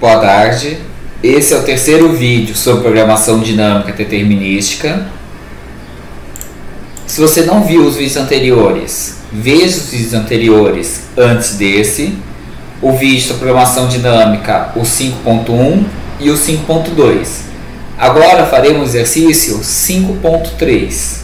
Boa tarde, esse é o terceiro vídeo sobre programação dinâmica determinística. Se você não viu os vídeos anteriores, veja os vídeos anteriores antes desse. O vídeo sobre programação dinâmica, o 5.1 e o 5.2. Agora faremos o exercício 5.3.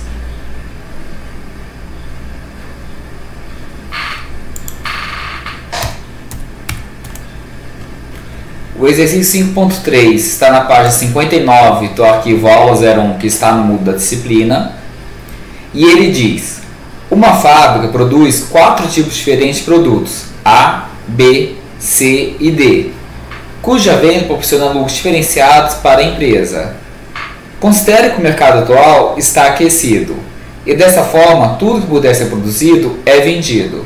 O exercício 5.3 está na página 59 do arquivo aula 01, que está no Moodle da disciplina. E ele diz: uma fábrica produz 4 tipos diferentes de produtos, A, B, C e D, cuja venda proporciona lucros diferenciados para a empresa. Considere que o mercado atual está aquecido e, dessa forma, tudo que puder ser produzido é vendido.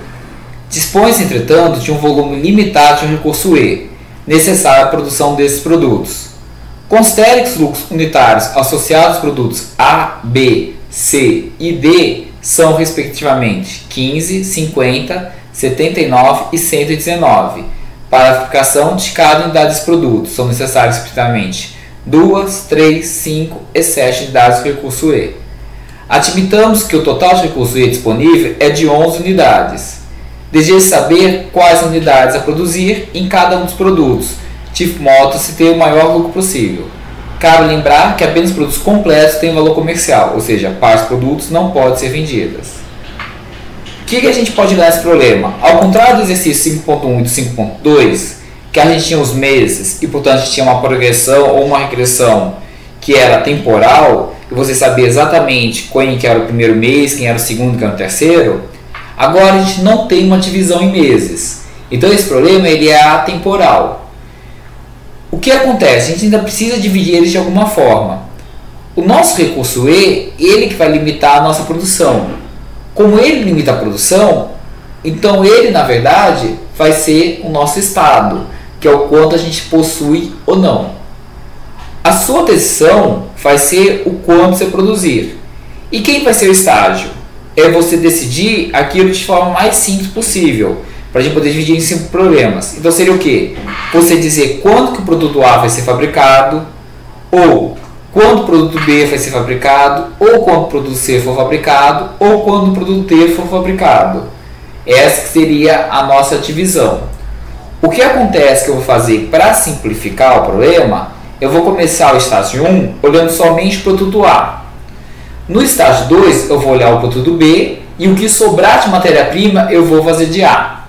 Dispõe-se, entretanto, de um volume limitado de um recurso E, necessário à produção desses produtos. Considere que os lucros unitários associados aos produtos A, B, C e D são, respectivamente, 15, 50, 79 e 119. Para a aplicação de cada unidade desses produtos, são necessárias, respectivamente, 2, 3, 5 e 7 unidades do recurso E. Admitamos que o total de recurso E disponível é de 11 unidades. Deseja saber quais unidades a produzir em cada um dos produtos, de modo a se ter o maior lucro possível. Cabe lembrar que apenas produtos completos têm valor comercial, ou seja, partes produtos não podem ser vendidas. O que a gente pode dar nesse problema? Ao contrário do exercício 5.1 e do 5.2, que a gente tinha os meses e, portanto, a gente tinha uma progressão ou uma regressão que era temporal, e você sabia exatamente quem que era o primeiro mês, quem era o segundo, quem era o terceiro. Agora a gente não tem uma divisão em meses. Então esse problema ele é atemporal. O que acontece? A gente ainda precisa dividir eles de alguma forma. O nosso recurso E, ele que vai limitar a nossa produção. Como ele limita a produção, então ele na verdade vai ser o nosso estado, que é o quanto a gente possui ou não. A sua decisão vai ser o quanto você produzir. E quem vai ser o estágio? É você decidir aquilo de forma mais simples possível, para a gente poder dividir em 5 problemas. Então seria o quê? Você dizer quando que o produto A vai ser fabricado, ou quando o produto B vai ser fabricado, ou quando o produto C for fabricado, ou quando o produto D for fabricado. Essa seria a nossa divisão. O que acontece que eu vou fazer para simplificar o problema? Eu vou começar o estágio 1 olhando somente o produto A. No estágio 2, eu vou olhar o produto B e o que sobrar de matéria-prima eu vou fazer de A.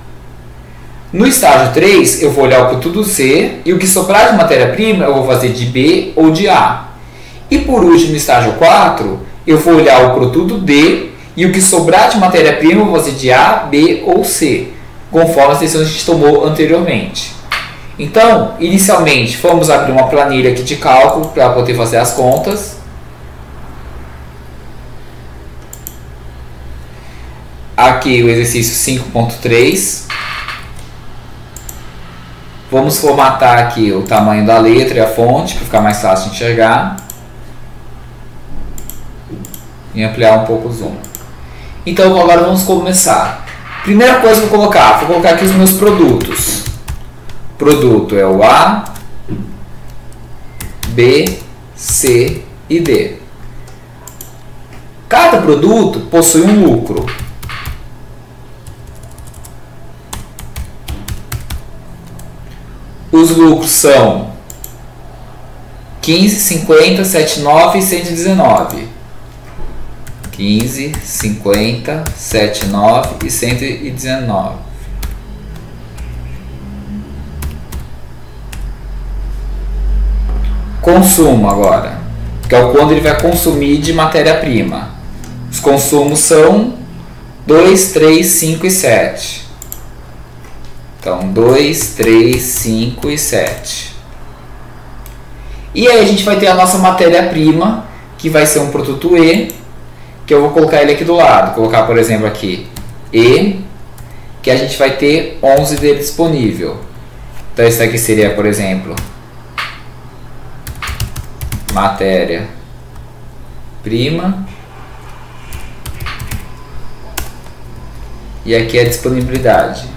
No estágio 3, eu vou olhar o produto C e o que sobrar de matéria-prima eu vou fazer de B ou de A. E por último, no estágio 4, eu vou olhar o produto D e o que sobrar de matéria-prima eu vou fazer de A, B ou C, conforme as decisões que a gente tomou anteriormente. Então, inicialmente, vamos abrir uma planilha aqui de cálculo para poder fazer as contas. Aqui o exercício 5.3. Vamos formatar aqui o tamanho da letra e a fonte para ficar mais fácil de enxergar. E ampliar um pouco o zoom. Então agora vamos começar. Primeira coisa que eu vou colocar aqui os meus produtos. Produto é o A, B, C e D. Cada produto possui um lucro. Os lucros são 15, 50, 79 e 119. 15, 50, 79 e 119. Consumo agora, que é o quanto ele vai consumir de matéria-prima. Os consumos são 2, 3, 5 e 7. Então, 2, 3, 5 e 7. E aí a gente vai ter a nossa matéria-prima, que vai ser um produto E, que eu vou colocar ele aqui do lado. Vou colocar, por exemplo, aqui E, que a gente vai ter 11 dele disponível. Então, esse aqui seria, por exemplo, matéria-prima. E aqui é a disponibilidade.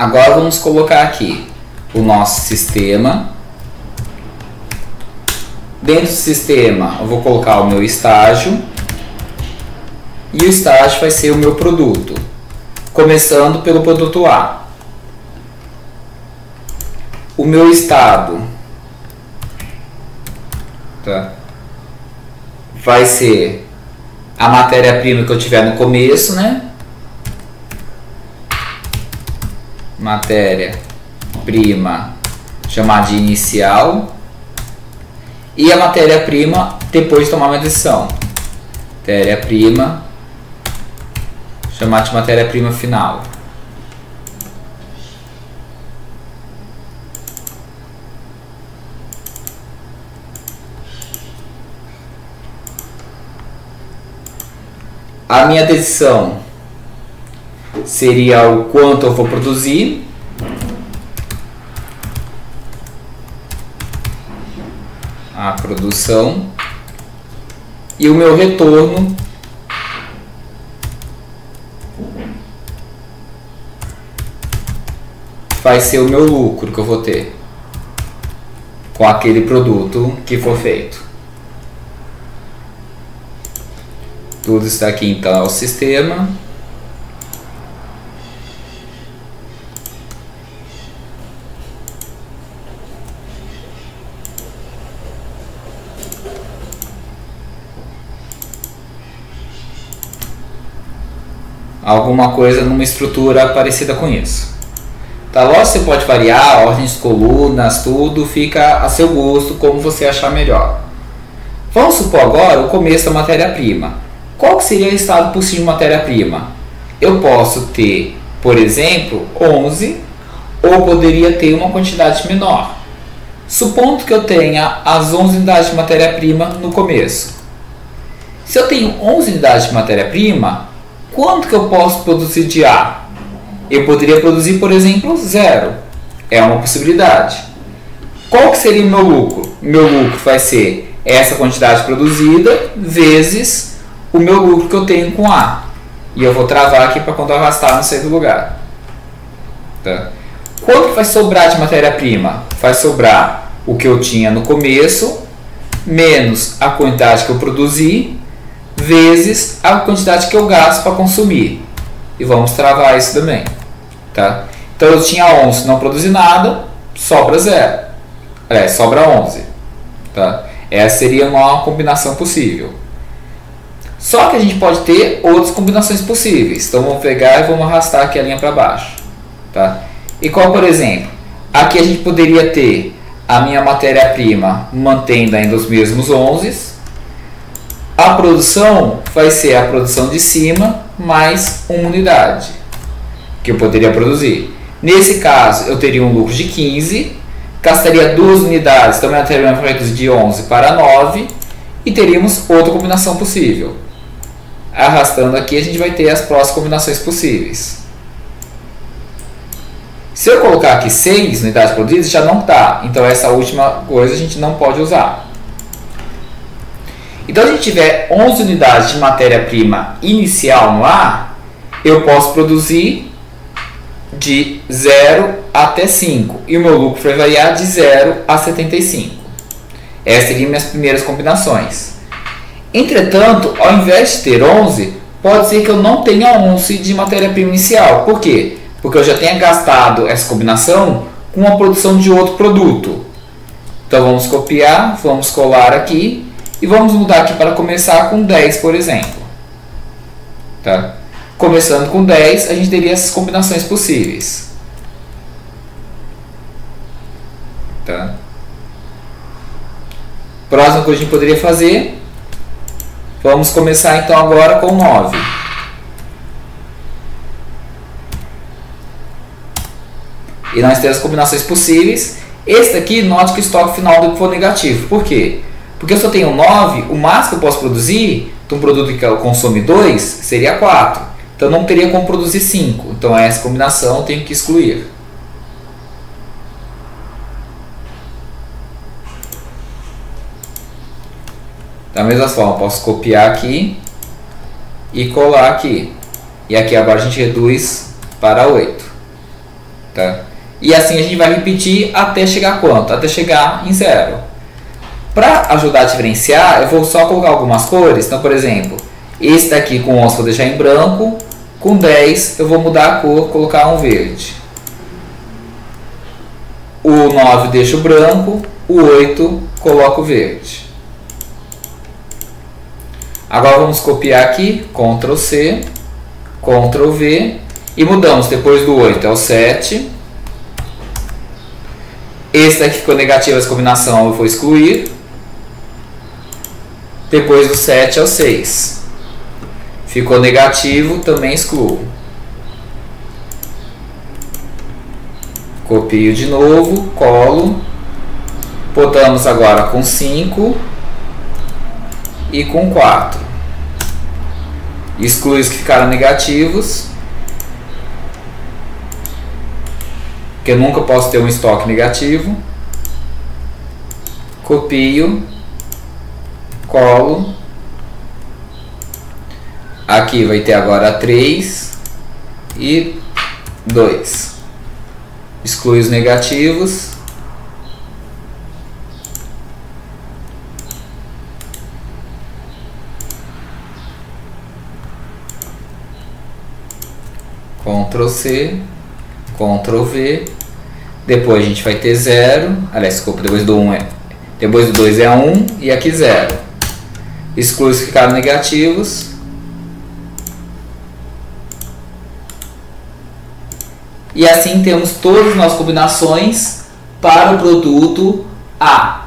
Agora vamos colocar aqui o nosso sistema. Dentro do sistema eu vou colocar o meu estágio. E o estágio vai ser o meu produto. Começando pelo produto A. O meu estado, tá, vai ser a matéria-prima que eu tiver no começo, né? Matéria-prima chamada de inicial. E a matéria-prima depois de tomar uma decisão. Matéria-prima chamada de matéria-prima final. A minha decisão seria o quanto eu vou produzir. A produção. E o meu retorno vai ser o meu lucro que eu vou ter com aquele produto que for feito. Tudo está aqui então é o sistema. Alguma coisa numa estrutura parecida com isso. Tá, lógico, você pode variar a ordem de colunas, tudo fica a seu gosto, como você achar melhor. Vamos supor agora o começo da matéria-prima. Qual que seria o estado possível de matéria-prima? Eu posso ter, por exemplo, 11, ou poderia ter uma quantidade menor. Supondo que eu tenha as 11 unidades de matéria-prima no começo. Se eu tenho 11 unidades de matéria-prima, quanto que eu posso produzir de A? Eu poderia produzir, por exemplo, 0. É uma possibilidade. Qual que seria o meu lucro? Meu lucro vai ser essa quantidade produzida vezes o meu lucro que eu tenho com A. E eu vou travar aqui para quando eu arrastar não sair do lugar. Tá? Quanto que vai sobrar de matéria-prima? Vai sobrar o que eu tinha no começo, menos a quantidade que eu produzi, vezes a quantidade que eu gasto para consumir. E vamos travar isso também. Tá? Então eu tinha 11, não produzi nada, sobra 0. Sobra 11. Tá? Essa seria uma combinação possível. Só que a gente pode ter outras combinações possíveis. Então vamos pegar e vamos arrastar aqui a linha para baixo. Tá? E qual, por exemplo? Aqui a gente poderia ter a minha matéria-prima mantendo ainda os mesmos 11. A produção vai ser a produção de cima mais uma unidade que eu poderia produzir. Nesse caso eu teria um lucro de 15, gastaria 2 unidades, então a matéria-prima vai reduzir de 11 para 9 e teríamos outra combinação possível. Arrastando aqui a gente vai ter as próximas combinações possíveis. Se eu colocar aqui 6 unidades produzidas, já não está. Então essa última coisa a gente não pode usar. Então se a gente tiver 11 unidades de matéria-prima inicial no A, eu posso produzir de 0 até 5. E o meu lucro vai variar de 0 a 75. Essas seriam minhas primeiras combinações. Entretanto, ao invés de ter 11, pode ser que eu não tenha 11 de matéria-prima inicial. Por quê? Porque eu já tenha gastado essa combinação com a produção de outro produto. Então vamos copiar, vamos colar aqui e vamos mudar aqui para começar com 10, por exemplo. Tá? Começando com 10, a gente teria essas combinações possíveis. Tá? Próxima coisa que a gente poderia fazer, vamos começar então agora com 9. E nós temos as combinações possíveis. Esse daqui, note que o estoque final for negativo. Por quê? Porque se eu tenho 9, o máximo que eu posso produzir de um produto que consome 2 seria 4. Então não teria como produzir 5. Então essa combinação eu tenho que excluir. Da mesma forma, eu posso copiar aqui e colar aqui. E aqui agora a gente reduz para 8. Tá? E assim a gente vai repetir até chegar a quanto? Até chegar em 0. Para ajudar a diferenciar, eu vou só colocar algumas cores. Então, por exemplo, esse daqui com 11 vou deixar em branco, com 10 eu vou mudar a cor, colocar um verde. O 9 deixo branco, o 8 coloco verde. Agora vamos copiar aqui, Ctrl C, Ctrl V e mudamos. Depois do 8 é o 7. Esse daqui ficou negativo, essa combinação eu vou excluir. Depois do 7 é o 6. Ficou negativo, também excluo. Copio de novo, colo. Botamos agora com 5 e com 4. Exclui os que ficaram negativos, porque eu nunca posso ter um estoque negativo. Copio, colo. Aqui vai ter agora 3 e 2. Exclui os negativos. Ctrl C, Ctrl V. Depois a gente vai ter 0. Aliás, desculpa, depois do 1 depois do 2 é 1 e aqui 0. Exclui os que ficaram negativos. E assim temos todas as nossas combinações para o produto A.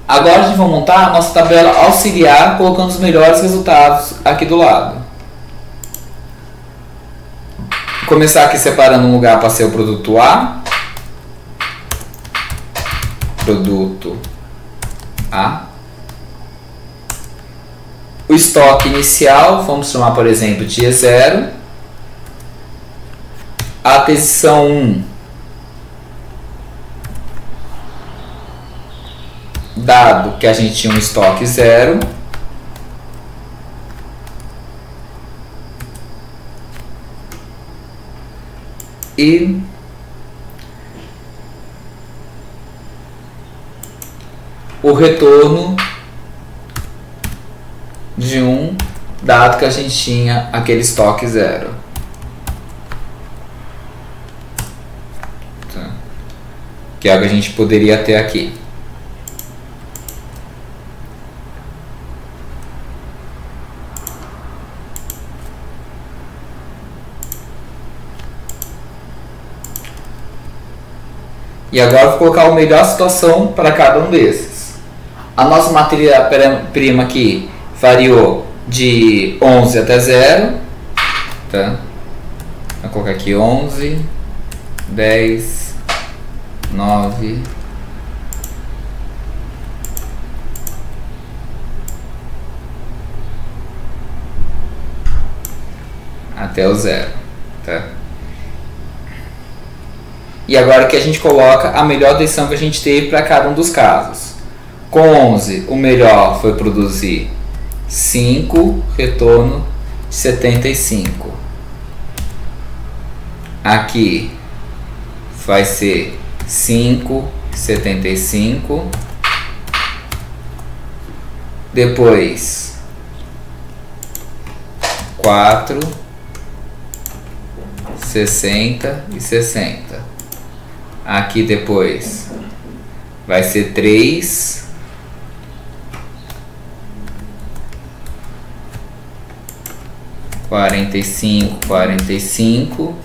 Agora a gente vai montar a nossa tabela auxiliar colocando os melhores resultados aqui do lado. Vou começar aqui separando um lugar para ser o produto A. Produto A. O estoque inicial, vamos chamar por exemplo de E0. A aquisição 1, dado que a gente tinha um estoque 0, e o retorno de 1, dado que a gente tinha aquele estoque 0. Que é o que a gente poderia ter aqui. E agora eu vou colocar a melhor situação para cada um desses. A nossa matéria-prima aqui variou de 11 até 0. Tá? Vou colocar aqui 11, 10, 9, até o 0, tá? E agora que a gente coloca a melhor decisão que a gente teve para cada um dos casos. Com 11, o melhor foi produzir 5, retorno de 75. Aqui vai ser 5, 75. Depois 4, 60 e 60. Aqui depois vai ser 3, 45, 45.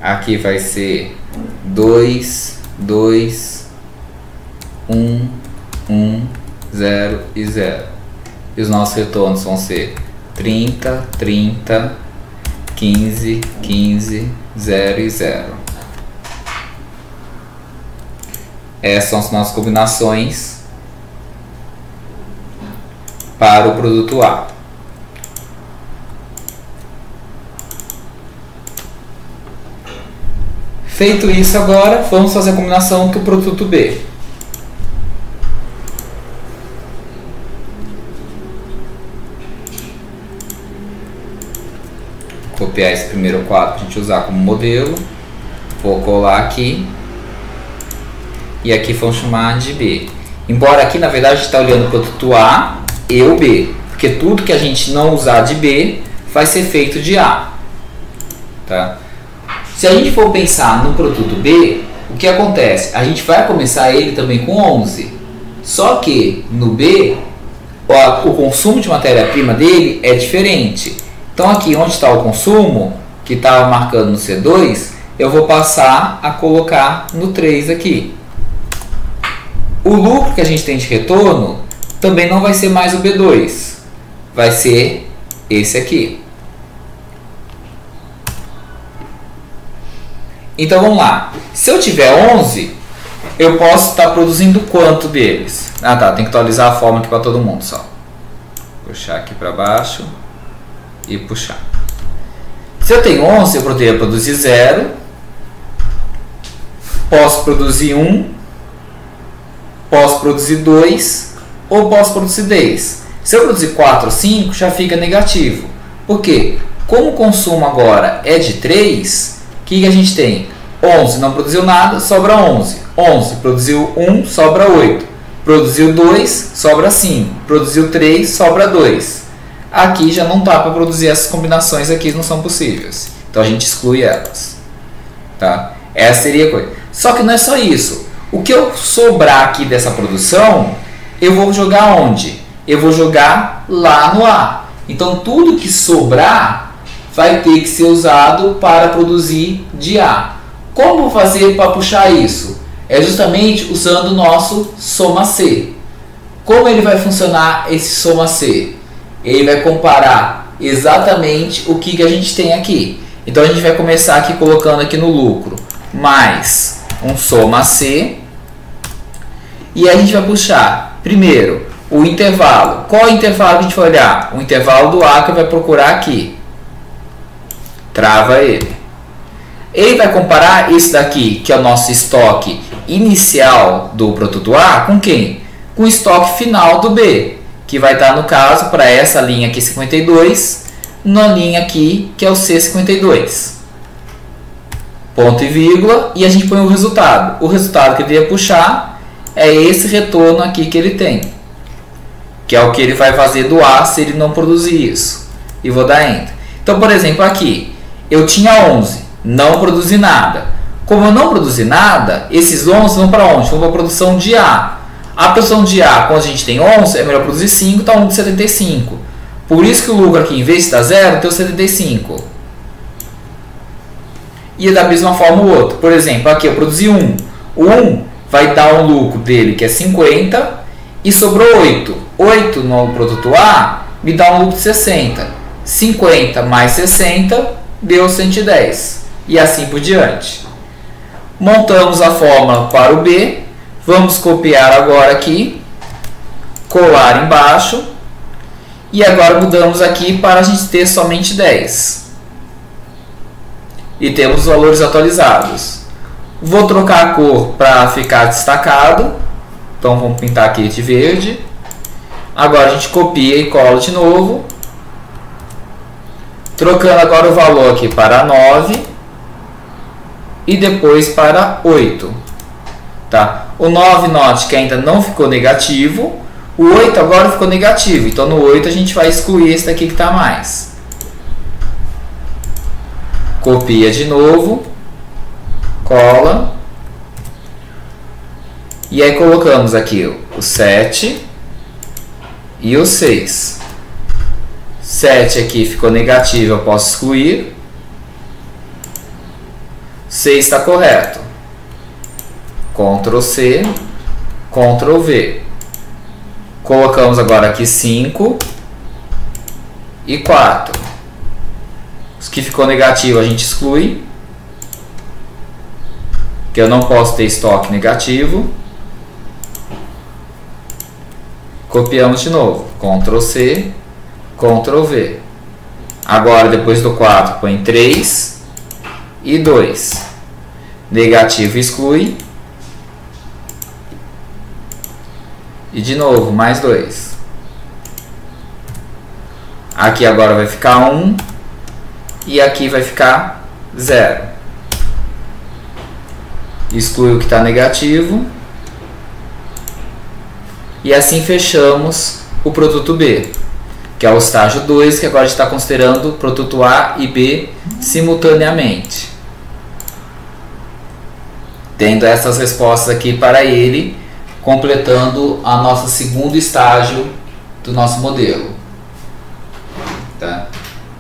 Aqui vai ser 2, 2, 1, 1, 0 e 0. E os nossos retornos vão ser 30, 30, 15, 15, 0 e 0. Essas são as nossas combinações para o produto A. Feito isso, agora vamos fazer a combinação do produto B. copiar esse primeiro quadro para a gente usar como modelo. Vou colar aqui. E aqui vamos chamar de B. Embora aqui, na verdade, a gente está olhando o produto A e o B. Porque tudo que a gente não usar de B vai ser feito de A. Tá? Se a gente for pensar no produto B, o que acontece? A gente vai começar ele também com 11. Só que no B, o consumo de matéria-prima dele é diferente. Então aqui onde está o consumo, que estava marcando no C2, eu vou passar a colocar no 3 aqui. O lucro que a gente tem de retorno também não vai ser mais o B2. Vai ser esse aqui. Então vamos lá. Se eu tiver 11, eu posso estar produzindo quanto deles? Ah tá, tem que atualizar a forma aqui para todo mundo só. Puxar aqui para baixo e puxar. Se eu tenho 11, eu poderia produzir 0. Posso produzir 1. Posso produzir 2. Ou posso produzir 10. Se eu produzir 4 ou 5, já fica negativo. Por quê? Como o consumo agora é de 3, o que a gente tem? 11 não produziu nada, sobra 11. 11 produziu 1, sobra 8. Produziu 2, sobra 5. Produziu 3, sobra 2. Aqui já não dá para produzir essas combinações aqui, não são possíveis. Então a gente exclui elas. Tá? Essa seria a coisa. Só que não é só isso. O que eu sobrar aqui dessa produção, eu vou jogar onde? Eu vou jogar lá no A. Então tudo que sobrar vai ter que ser usado para produzir de A. Como fazer para puxar isso? É justamente usando o nosso soma C. Como ele vai funcionar esse soma C? Ele vai comparar exatamente o que a gente tem aqui. Então a gente vai começar aqui colocando aqui no lucro mais um soma C. E a gente vai puxar primeiro o intervalo. Qual é o intervalo que a gente vai olhar? O intervalo do A que vai procurar aqui. Trava ele. Ele vai comparar esse daqui, que é o nosso estoque inicial do produto A, com quem? Com o estoque final do B, que vai estar, no caso, para essa linha aqui 52, na linha aqui, que é o C52. Ponto e vírgula, e a gente põe o resultado. O resultado que ele ia puxar é esse retorno aqui que ele tem, que é o que ele vai fazer do A se ele não produzir isso. E vou dar Enter. Então, por exemplo, aqui, eu tinha 11. Não produzi nada. Como eu não produzi nada, esses 11 vão para onde? Vão para a produção de A. A produção de A, quando a gente tem 11, é melhor produzir 5, está 1 de 75. Por isso que o lucro aqui, em vez de estar 0, tem o 75. E da mesma forma o outro. Por exemplo, aqui eu produzi 1. O 1 vai dar um lucro dele, que é 50, e sobrou 8. 8 no produto A me dá um lucro de 60. 50 mais 60 deu 110. E assim por diante. Montamos a fórmula para o B. Vamos copiar agora aqui. Colar embaixo. E agora mudamos aqui para a gente ter somente 10. E temos os valores atualizados. Vou trocar a cor para ficar destacado. Então vamos pintar aqui de verde. Agora a gente copia e cola de novo. Trocando agora o valor aqui para 9. E depois para 8. Tá? O 9, note que ainda não ficou negativo. O 8 agora ficou negativo. Então no 8 a gente vai excluir esse daqui que está mais. Copia de novo. Cola. E aí colocamos aqui o 7 e o 6. 7 aqui ficou negativo, eu posso excluir. 6 está correto. Ctrl C, Ctrl V. Colocamos agora aqui 5 e 4. Os que ficou negativo a gente exclui, que eu não posso ter estoque negativo. Copiamos de novo. Ctrl C, Ctrl V. Agora, depois do 4, põe 3 e 2. Negativo exclui. E de novo, mais 2. Aqui agora vai ficar 1. e aqui vai ficar 0. Exclui o que está negativo. E assim fechamos o produto B, que é o estágio 2, que agora a gente está considerando o produto A e B simultaneamente. Tendo essas respostas aqui para ele, completando a nossa segundo estágio do nosso modelo. Tá?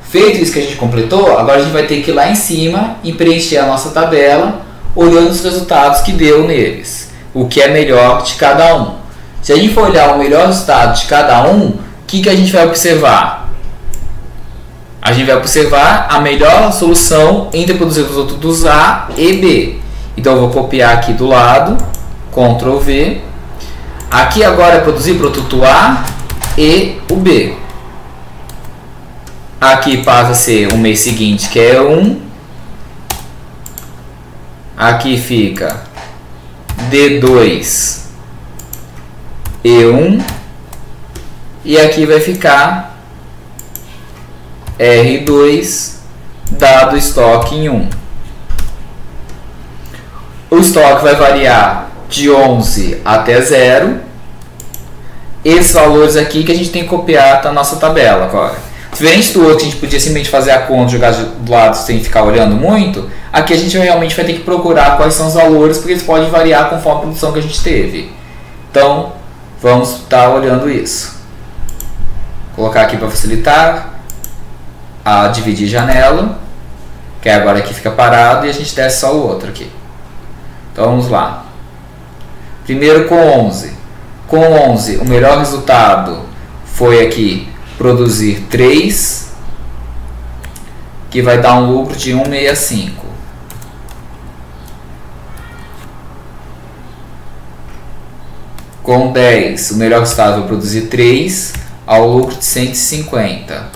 Feito isso que a gente completou, agora a gente vai ter que ir lá em cima e preencher a nossa tabela, olhando os resultados que deu neles. O que é melhor de cada um. Se a gente for olhar o melhor resultado de cada um, o que a gente vai observar? A gente vai observar a melhor solução entre produzir os produtos A e B. Então eu vou copiar aqui do lado, Ctrl V. Aqui agora é produzir produto A e o B. Aqui passa a ser o mês seguinte, que é 1. Aqui fica D2 E1. E aqui vai ficar R2 dado estoque em 1. O estoque vai variar de 11 até 0. Esses valores aqui que a gente tem que copiar da nossa tabela agora. Diferente do outro, que a gente podia simplesmente fazer a conta e jogar do lado sem ficar olhando muito, aqui a gente realmente vai ter que procurar quais são os valores, porque eles podem variar conforme a produção que a gente teve. Então, vamos estar olhando isso. Vou colocar aqui para facilitar, a dividir janela, que agora aqui fica parado e a gente desce só o outro aqui. Então vamos lá. Primeiro com 11. Com 11, o melhor resultado foi aqui produzir 3, que vai dar um lucro de 165. Com 10, o melhor resultado foi produzir 3, ao lucro de 150.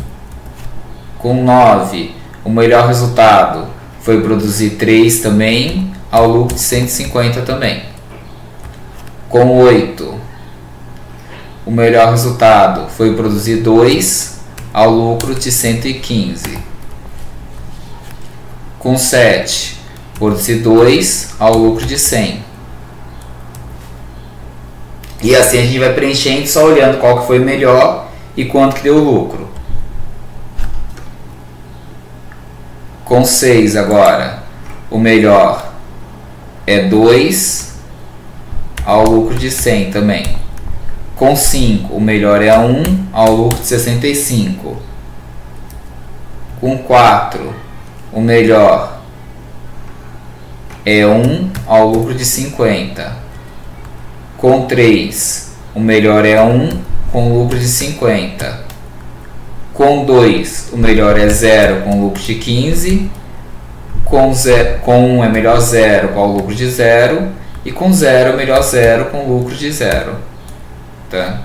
Com 9, o melhor resultado foi produzir 3 também, ao lucro de 150 também. Com 8, o melhor resultado foi produzir 2, ao lucro de 115. Com 7, produzir 2, ao lucro de 100. E assim a gente vai preenchendo, só olhando qual que foi melhor e quanto que deu lucro. Com 6 agora, o melhor é 2, ao lucro de 100 também. Com 5, o melhor é 1, ao lucro de 65. Com 4, o melhor é 1, ao lucro de 50. Com 3, o melhor é 1, com lucro de 50. Com 2, o melhor é 0, com lucro de 15. Com 1 é melhor 0, com lucro de 0. E com 0 é melhor 0, com lucro de 0. Tá?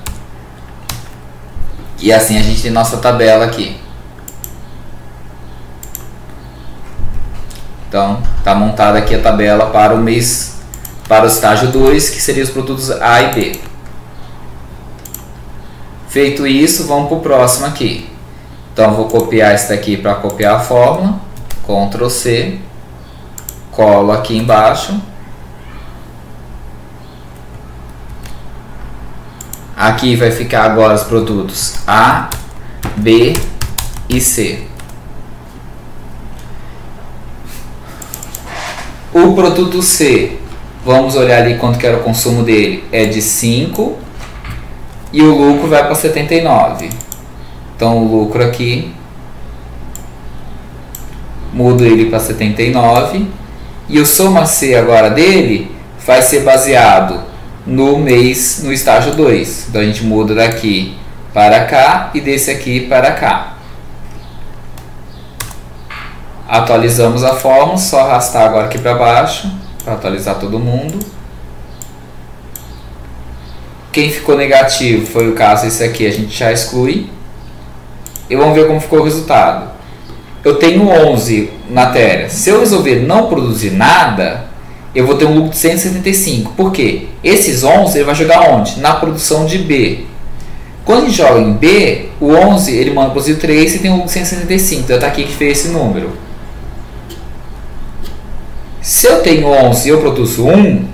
E assim a gente tem nossa tabela aqui. Então, está montada aqui a tabela para o mês, para o estágio 2, que seria os produtos A e B. Feito isso, vamos para o próximo aqui. Então, vou copiar esse daqui para copiar a fórmula. Ctrl C. Colo aqui embaixo. Aqui vai ficar agora os produtos A, B e C. O produto C, vamos olhar ali quanto que era o consumo dele, é de 5 e o lucro vai para 79. Então o lucro aqui, mudo ele para 79 e o soma C agora dele vai ser baseado no mês, no estágio 2. Então a gente muda daqui para cá e desse aqui para cá. Atualizamos a fórmula, só arrastar agora aqui para baixo para atualizar todo mundo. Quem ficou negativo foi o caso esse aqui, a gente já exclui. E vamos ver como ficou o resultado. Eu tenho 11 matérias. Se eu resolver não produzir nada, eu vou ter um lucro de 175. Por quê? Esses 11 ele vai jogar onde? Na produção de B. Quando a gente joga em B, o 11 ele manda para o 3 e tem o 175. Então está aqui que fez esse número. Se eu tenho 11 e eu produzo 1,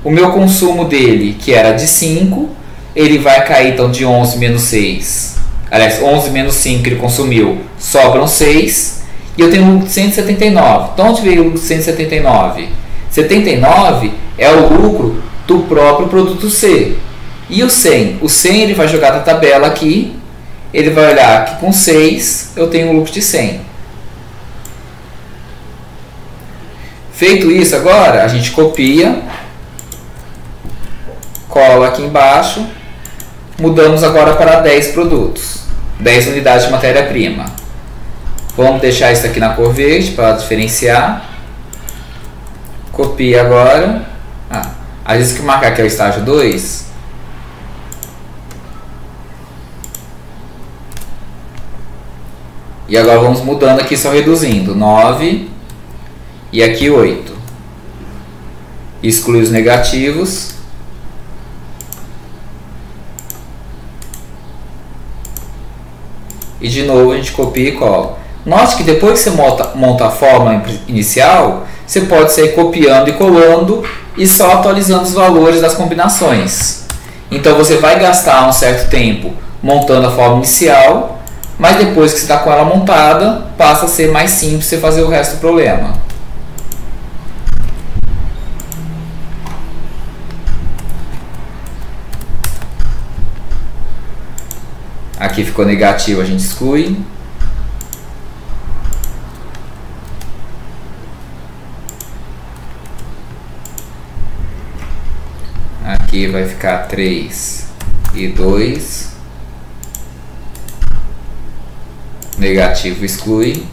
o meu consumo dele, que era de 5, ele vai cair então de 11 menos 6. Aliás, 11 menos 5 que ele consumiu, sobram 6. E eu tenho 179. Então onde veio o 179? 79 é o lucro do próprio produto C. E o 100? O 100 ele vai jogar na tabela aqui. Ele vai olhar que com 6 eu tenho um lucro de 100. Feito isso agora, a gente copia, cola aqui embaixo, mudamos agora para 10 produtos, 10 unidades de matéria-prima. Vamos deixar isso aqui na cor verde para diferenciar. Copia agora. Às vezes que marcar aqui é o estágio 2. E agora vamos mudando aqui, só reduzindo. 9 e aqui 8. Exclui os negativos. E de novo a gente copia e cola. Note que depois que você monta a fórmula inicial, você pode sair copiando e colando e só atualizando os valores das combinações. Então você vai gastar um certo tempo montando a fórmula inicial, mas depois que você está com ela montada, passa a ser mais simples você fazer o resto do problema. Aqui ficou negativo, a gente exclui. Aqui vai ficar 3 e 2. Negativo exclui.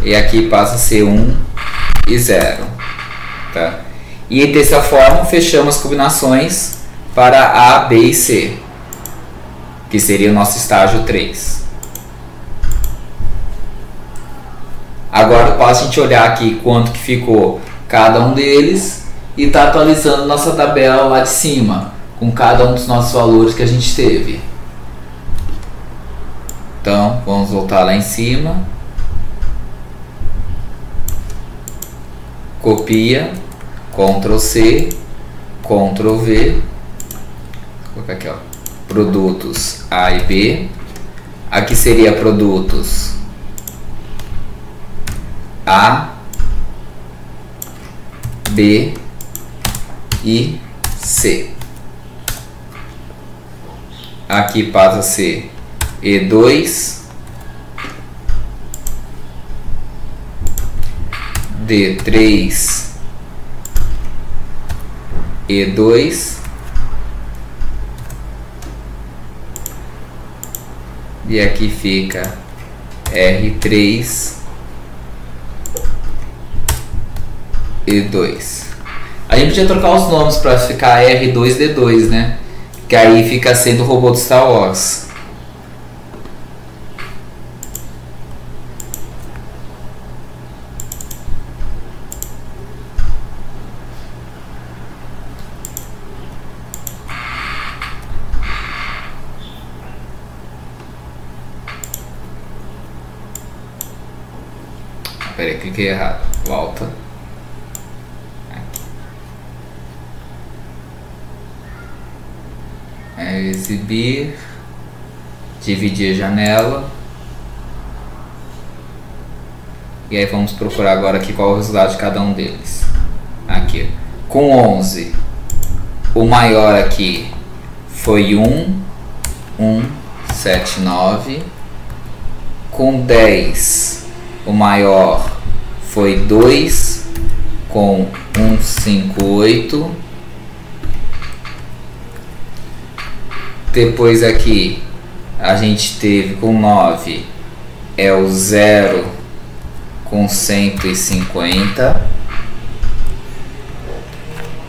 E aqui passa a ser 1 e 0. Tá? E dessa forma fechamos as combinações para A, B e C, que seria o nosso estágio 3. Agora basta a gente olhar aqui quanto que ficou cada um deles e está atualizando nossa tabela lá de cima, com cada um dos nossos valores que a gente teve. Então, vamos voltar lá em cima. Copia, Ctrl C, Ctrl V. Vou colocar aqui, ó, produtos A e B. Aqui seria produtos A, B e C. Aqui passa a ser E2, D3, E2 e aqui fica R3, E2. A gente podia trocar os nomes para ficar R2D2, né? Que aí fica sendo o robô do Star Wars. Pera aí, cliquei errado. Volta. Exibir, dividir a janela, e aí vamos procurar agora aqui qual é o resultado de cada um deles. Aqui, com 11, o maior aqui foi 1,179, com 10, o maior foi 2, com 1,58. Depois aqui a gente teve com 9 é o 0 com 150.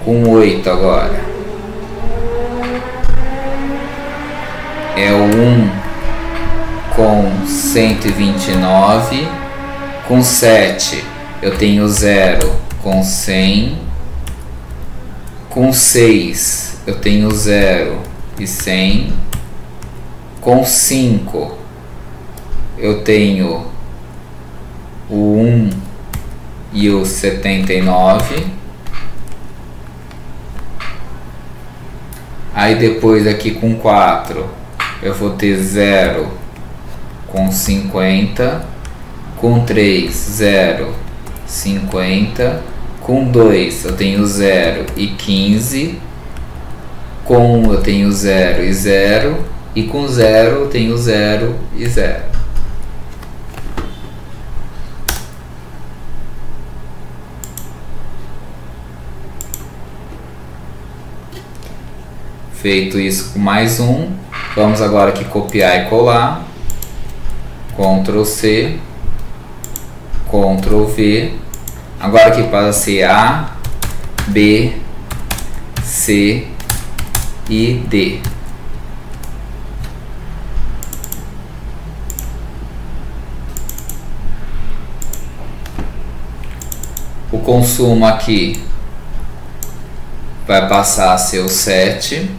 Com 8 agora é o 1 com 129. Com 7 eu tenho 0 com 100. Com 6 eu tenho 0 e 100. Com 5 eu tenho o 1 e o 79. Aí depois aqui com 4 eu vou ter 0 com 50. Com 3, 0, 50. Com 2 eu tenho 0 e 15. Com 1 eu tenho 0 e 0. E com 0 eu tenho 0 e 0. Feito isso com mais um, vamos agora aqui copiar e colar. Ctrl C, Ctrl V. Agora aqui passa a ser A, B, C e D. O consumo aqui vai passar a ser o 7.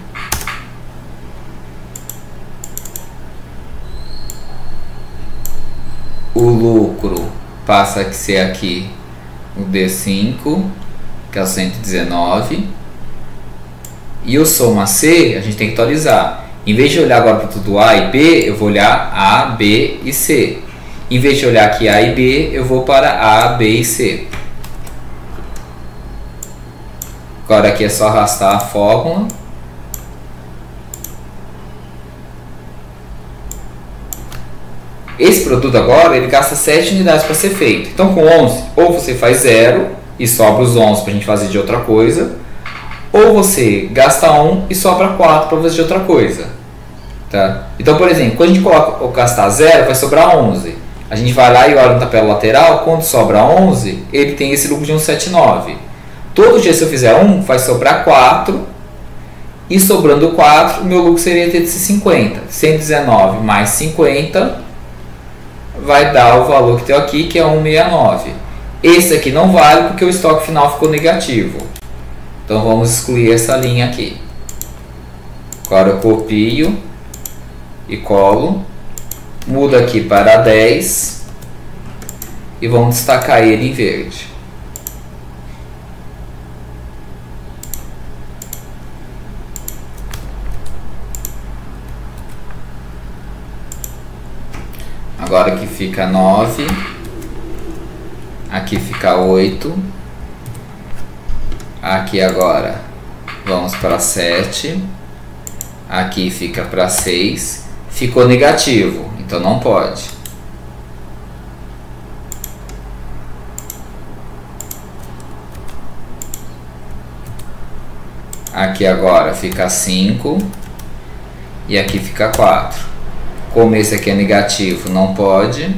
O lucro passa a ser aqui o D5, que é o 119. E o soma C, a gente tem que atualizar. Em vez de olhar agora para tudo A e B, eu vou olhar A, B e C. Em vez de olhar aqui A e B, eu vou para A, B e C. Agora aqui é só arrastar a fórmula. Esse produto agora, ele gasta 7 unidades para ser feito. Então com 11, ou você faz 0 e sobra os 11 para a gente fazer de outra coisa, ou você gasta 1 e sobra 4 para fazer de outra coisa. Tá? Então, por exemplo, quando a gente coloca ou gastar 0, vai sobrar 11. A gente vai lá e olha na tabela lateral, quando sobra 11, ele tem esse lucro de 179. Todo dia, se eu fizer 1, vai sobrar 4. E sobrando 4, o meu lucro seria de 50. 119 mais 50 vai dar o valor que tem aqui, que é 169. Esse aqui não vale porque o estoque final ficou negativo. Então vamos excluir essa linha aqui. Agora eu copio e colo. Mudo aqui para 10. E vamos destacar ele em verde. Agora aqui fica 9, aqui fica 8, aqui agora vamos para 7, aqui fica para 6, ficou negativo, então não pode. Aqui agora fica 5 e aqui fica 4. Como esse aqui é negativo, não pode.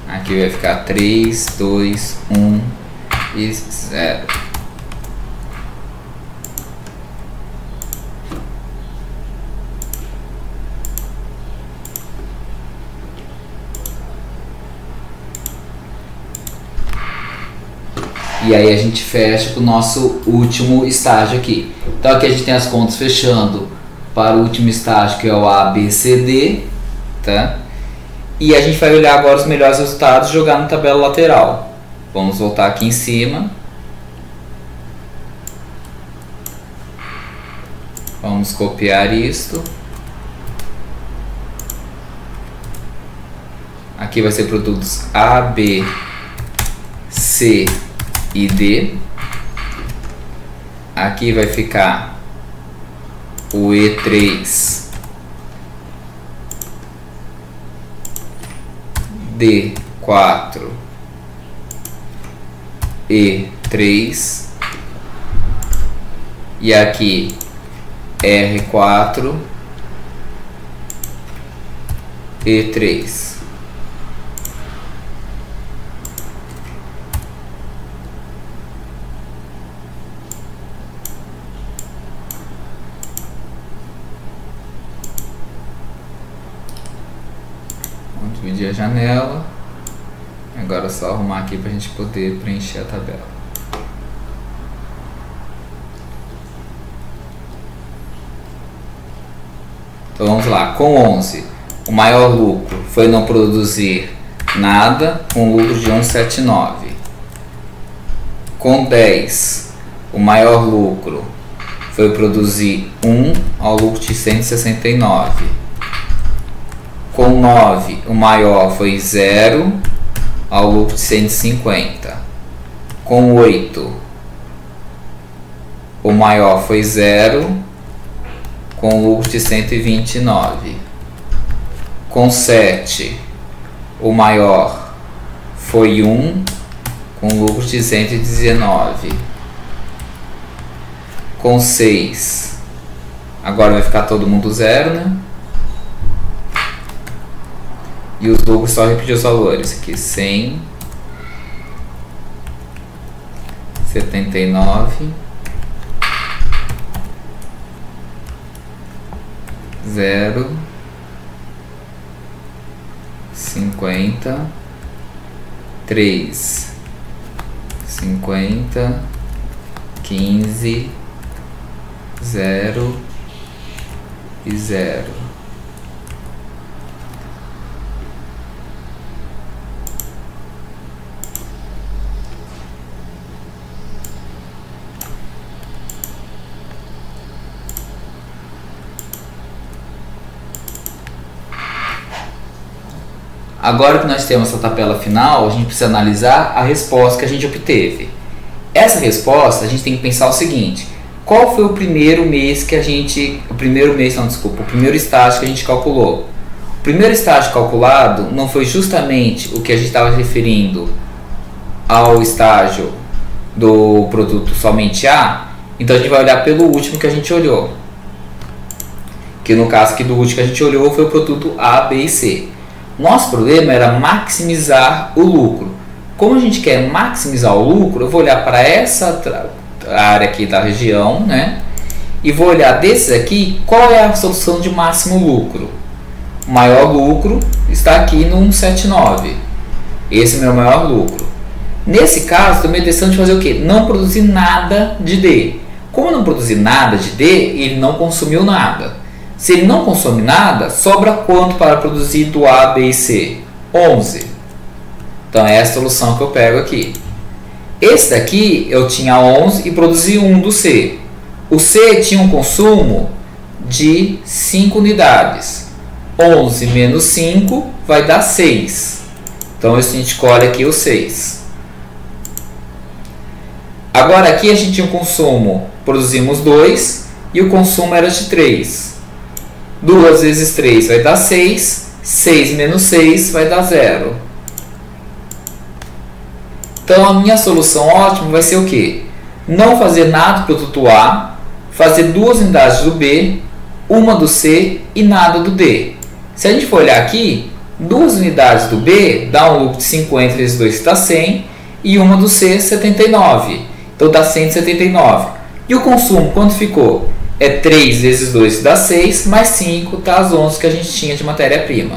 Aqui vai ficar 3, 2, 1 e 0. E aí a gente fecha com o nosso último estágio aqui. Então aqui a gente tem as contas fechando para o último estágio, que é o A, B, C, D, tá? E a gente vai olhar agora os melhores resultados e jogar na tabela lateral. Vamos voltar aqui em cima. Vamos copiar isto. Aqui vai ser produtos A, B, C e D. Aqui vai ficar o E3, D4, E3 e aqui R4, E3. Onde dividir a janela. Agora é só arrumar aqui para a gente poder preencher a tabela. Então vamos lá, com 11, o maior lucro foi não produzir nada, com lucro de 179. Com 10, o maior lucro foi produzir 1 ao lucro de 169. Com 9, o maior foi 0 ao lucro de 150. Com 8, o maior foi 0 com lucro de 129. Com 7, o maior foi 1 com lucro de 119. Com 6, agora vai ficar todo mundo 0, né? E os lucros só repetir os valores aqui: 100, 79, 0, 50, 3, 50, 15, 0 e 0. Agora que nós temos essa tabela final, a gente precisa analisar a resposta que a gente obteve. Essa resposta, a gente tem que pensar o seguinte: qual foi o primeiro mês que a gente... O primeiro estágio que a gente calculou. O primeiro estágio calculado não foi justamente o que a gente estava referindo ao estágio do produto somente A, então a gente vai olhar pelo último que a gente olhou. Que no caso aqui do último que a gente olhou foi o produto A, B e C. Nosso problema era maximizar o lucro. Como a gente quer maximizar o lucro, eu vou olhar para essa área aqui da região, né? E vou olhar desses aqui, qual é a solução de máximo lucro. O maior lucro está aqui no 179. Esse é o meu maior lucro. Nesse caso, tomei a decisão de fazer o quê? Não produzir nada de D. Como não produzir nada de D, ele não consumiu nada. Se ele não consome nada, sobra quanto para produzir do A, B e C? 11. Então é a solução que eu pego aqui. Esse daqui eu tinha 11 e produzi 1 do C. O C tinha um consumo de 5 unidades. 11 menos 5 vai dar 6. Então a gente escolhe aqui o 6. Agora aqui a gente tinha um consumo, produzimos 2 e o consumo era de 3. 2 vezes 3 vai dar 6. 6 menos 6 vai dar 0. Então a minha solução ótima vai ser o quê? Não fazer nada do produto A, fazer 2 unidades do B, 1 do C e nada do D. Se a gente for olhar aqui, 2 unidades do B dá um lucro de 50 vezes 2 que dá 100 e 1 do C 79. Então dá 179. E o consumo quanto ficou? É 3 vezes 2 que dá 6, mais 5 dá as 11 que a gente tinha de matéria-prima.